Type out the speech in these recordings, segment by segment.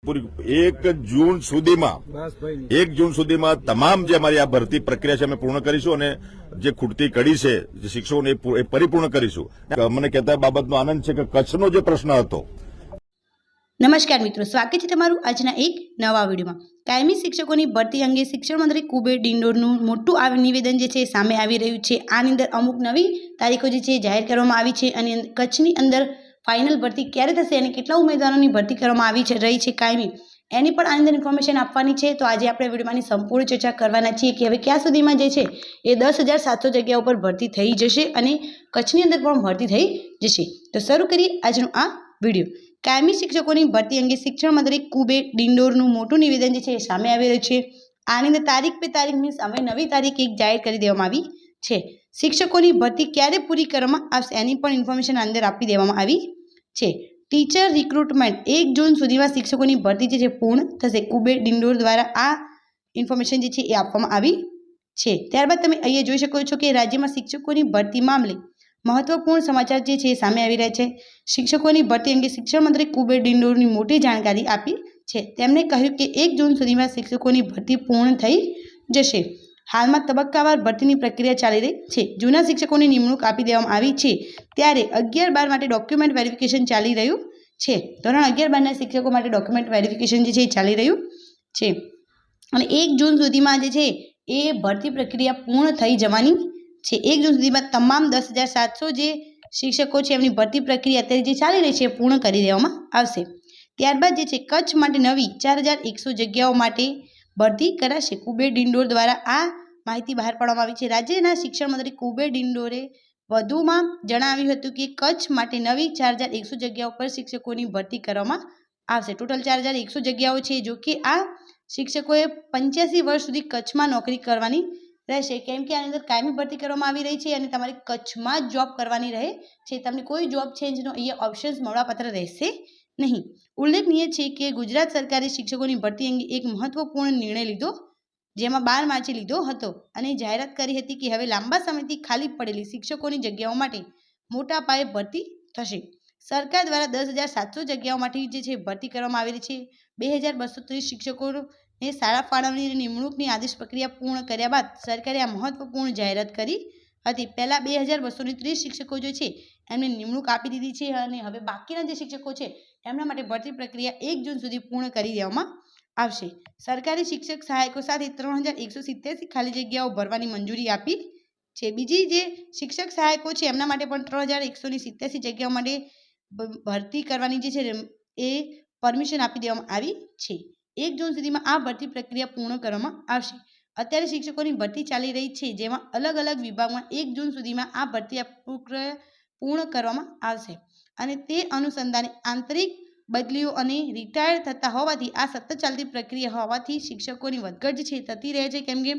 એક જૂન સુધીમાં તમામ જે અમારી આ ભરતી પ્રક્રિયા છે અમે પૂર્ણ કરીશું અને જે ખૂટતી કડી છે જે શિક્ષકોને એ પરિપૂર્ણ કરીશું. મને કહેતા બાબતનો આનંદ છે કે કચ્છનો જે પ્રશ્ન હતો. નમસ્કાર મિત્રો, સ્વાગત છે તમારું આજના એક નવા વિડીયોમાં. કાયમી શિક્ષકોની ભરતી અંગે શિક્ષણ મંત્રી કુબેર ડિંડોરનું મોટું નિવેદન જે છે સામે આવી રહ્યું છે. આની અંદર અમુક નવી તારીખો જે છે જાહેર કરવામાં આવી છે અને કચ્છની અંદર ફાઇનલ ભરતી ક્યારે થશે અને કેટલા ઉમેદવારોની ભરતી કરવામાં આવી રહી છે કાયમી, એની પણ આની અંદર ઇન્ફોર્મેશન આપવાની છે. તો આજે આપણે વિડીયોમાંની સંપૂર્ણ ચર્ચા કરવાના છીએ કે હવે ક્યાં સુધીમાં જે છે એ 10,700 જગ્યાઓ પર ભરતી થઈ જશે અને કચ્છની અંદર પણ ભરતી થઈ જશે. તો શરૂ કરીએ આજનો આ વિડીયો. કાયમી શિક્ષકોની ભરતી અંગે શિક્ષણ મંત્રી કુબેર ડિંડોરનું મોટું નિવેદન જે છે એ સામે આવી રહ્યું છે. આની અંદર તારીખ પે તારીખ મીન્સ હવે નવી તારીખ એક જાહેર કરી દેવામાં આવી છે. શિક્ષકોની ભરતી ક્યારે પૂરી કરવામાં આવશે એની પણ ઇન્ફોર્મેશન અંદર આપી દેવામાં આવી છે. ટીચર રિક્રુટમેન્ટ 1 જૂન સુધીમાં શિક્ષકોની ભરતી જે છે પૂર્ણ થશે. કુબેર ડિંડોર દ્વારા આ ઇન્ફોર્મેશન જે છે એ આપવામાં આવી છે. ત્યારબાદ તમે અહીંયા જોઈ શકો છો કે રાજ્યમાં શિક્ષકોની ભરતી મામલે મહત્વપૂર્ણ સમાચાર જે છે સામે આવી રહ્યા છે. શિક્ષકોની ભરતી અંગે શિક્ષણ મંત્રી કુબેર ડિંડોરની મોટી જાણકારી આપી છે. તેમણે કહ્યું કે 1 જૂન સુધીમાં શિક્ષકોની ભરતી પૂર્ણ થઈ જશે. હાલમાં તબક્કાવાર ભરતીની પ્રક્રિયા ચાલી રહી છે. જૂના શિક્ષકોની નિમણૂક આપી દેવામાં આવી છે ત્યારે 11-12 માટે ડોક્યુમેન્ટ વેરિફિકેશન ચાલી રહ્યું છે. ધોરણ 11-12ના શિક્ષકો માટે ડોક્યુમેન્ટ વેરિફિકેશન જે છે એ ચાલી રહ્યું છે અને 1 જૂન સુધીમાં જે છે એ ભરતી પ્રક્રિયા પૂર્ણ થઈ જવાની છે. 1 જૂન સુધીમાં તમામ 10,700 જે શિક્ષકો છે એમની ભરતી પ્રક્રિયા અત્યારે જે ચાલી રહી છે એ પૂર્ણ કરી દેવામાં આવશે. ત્યારબાદ જે છે કચ્છ માટે નવી 4,100 જગ્યાઓ માટે ભરતી કરાશે. કુબેર ડિંડોર દ્વારા આ માહિતી બહાર પાડવામાં આવી છે. રાજ્યના શિક્ષણ મંત્રી કુબેર ડિંડોરે વધુમાં જણાવ્યું હતું કે કચ્છ માટે નવી 4,100 જગ્યાઓ પર શિક્ષકોની ભરતી કરવામાં આવશે. ટોટલ 4,100 જગ્યાઓ છે. જો કે આ શિક્ષકોએ 85 વર્ષ સુધી કચ્છમાં નોકરી કરવાની રહેશે, કેમ કે આની અંદર કાયમી ભરતી કરવામાં આવી રહી છે અને તમારે કચ્છમાં જ જોબ કરવાની રહે છે. તમને કોઈ જોબ ચેન્જનો અહીંયા ઓપ્શન્સ મળવાપાત્ર રહેશે નહીં. ઉલ્લેખનીય છે કે ગુજરાત સરકારે શિક્ષકોની ભરતી અંગે એક મહત્વપૂર્ણ નિર્ણય લીધો, જેમાં 12 માર્ચે લીધો હતો અને જાહેરાત કરી હતી કે હવે લાંબા સમયથી ખાલી પડેલી શિક્ષકોની જગ્યાઓ માટે મોટા પાયે ભરતી થશે. સરકાર દ્વારા 10,700 જગ્યાઓ માટે જે છે ભરતી કરવામાં આવેલી છે. 2,230 શિક્ષકોને શાળા ફાળવણી નિમણૂકની આદેશ પ્રક્રિયા પૂર્ણ કર્યા બાદ સરકારે આ મહત્વપૂર્ણ જાહેરાત કરી હતી. પહેલા 2,230 શિક્ષકો જે છે એમને નિમણૂક આપી દીધી છે અને હવે બાકીના જે શિક્ષકો છે એમના માટે ભરતી પ્રક્રિયા 1 જૂન સુધી પૂર્ણ કરી દેવામાં આવશે. સરકારી શિક્ષક સહાયકો સાથે 3,187 ખાલી જગ્યાઓ ભરવાની મંજૂરી આપી છે. બીજી જે શિક્ષક સહાયકો છે એમના માટે પણ 3,187 જગ્યાઓ માટે ભરતી કરવાની જે છે એ પરમિશન આપી દેવામાં આવી છે. 1 જૂન સુધીમાં આ ભરતી પ્રક્રિયા પૂર્ણ કરવામાં આવશે. અત્યારે શિક્ષકોની ભરતી ચાલી રહી છે, જેમાં અલગ અલગ વિભાગમાં 1 જૂન સુધીમાં આ ભરતી પૂર્ણ કરવામાં આવશે અને તે અનુસંધાને આંતરિક બદલીઓ અને રિટાયર થતા હોવાથી આ સતત ચાલતી પ્રક્રિયા હોવાથી શિક્ષકોની વધઘટ છે થતી રહે છે, કેમ કે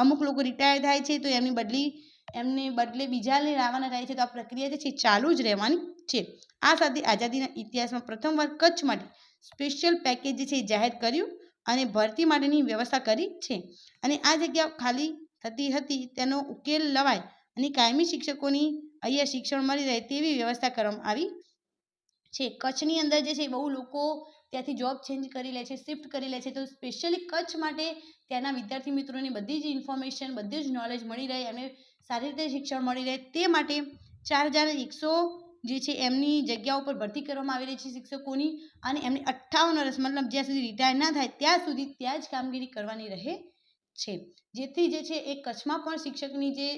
અમુક લોકો રિટાયર થાય છે તો એમને બદલે બીજાને લાવવાના થાય છે. તો આ પ્રક્રિયા જે છે ચાલુ જ રહેવાની છે. આ સાથે આઝાદીના ઇતિહાસમાં પ્રથમવાર કચ્છ માટે સ્પેશિયલ પેકેજ જે છે જાહેર કર્યું અને ભરતી માટેની વ્યવસ્થા કરી છે અને આ જગ્યા ખાલી થતી હતી તેનો ઉકેલ લવાય અને કાયમી શિક્ષકોની અહીંયા શિક્ષણ મળી રહે તેવી વ્યવસ્થા કરવામાં આવી છે. કચ્છની અંદર જે છે બહુ લોકો ત્યાંથી જોબ ચેન્જ કરી લે છે, શિફ્ટ કરી લે છે. તો સ્પેશિયલી કચ્છ માટે ત્યાંના વિદ્યાર્થી મિત્રોને બધી જ ઇન્ફોર્મેશન, બધું જ નોલેજ મળી રહે અને સારી રીતે શિક્ષણ મળી રહે તે માટે 4,100 જે છે એમની જગ્યાઓ પર ભરતી કરવામાં આવી રહી છે શિક્ષકોની અને એમને 58 વર્ષ મતલબ જ્યાં સુધી રિટાયર ના થાય ત્યાં સુધી ત્યાં જ કામગીરી કરવાની રહે છે, જેથી જે છે એ કચ્છમાં પણ શિક્ષકની જે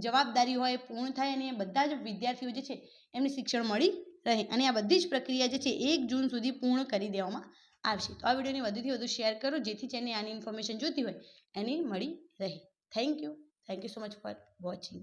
જવાબદારી હોય એ પૂર્ણ થાય અને બધા જ વિદ્યાર્થીઓ જે છે એમને શિક્ષણ મળી રહે અને આ બધી જ પ્રક્રિયા જે છે 1 જૂન સુધી પૂર્ણ કરી દેવામાં આવશે. તો આ વિડીયોને વધુથી વધુ શેર કરો જેથી જેને આની ઇન્ફોર્મેશન જોઈતી હોય એને મળી રહે. Thank you so much for watching.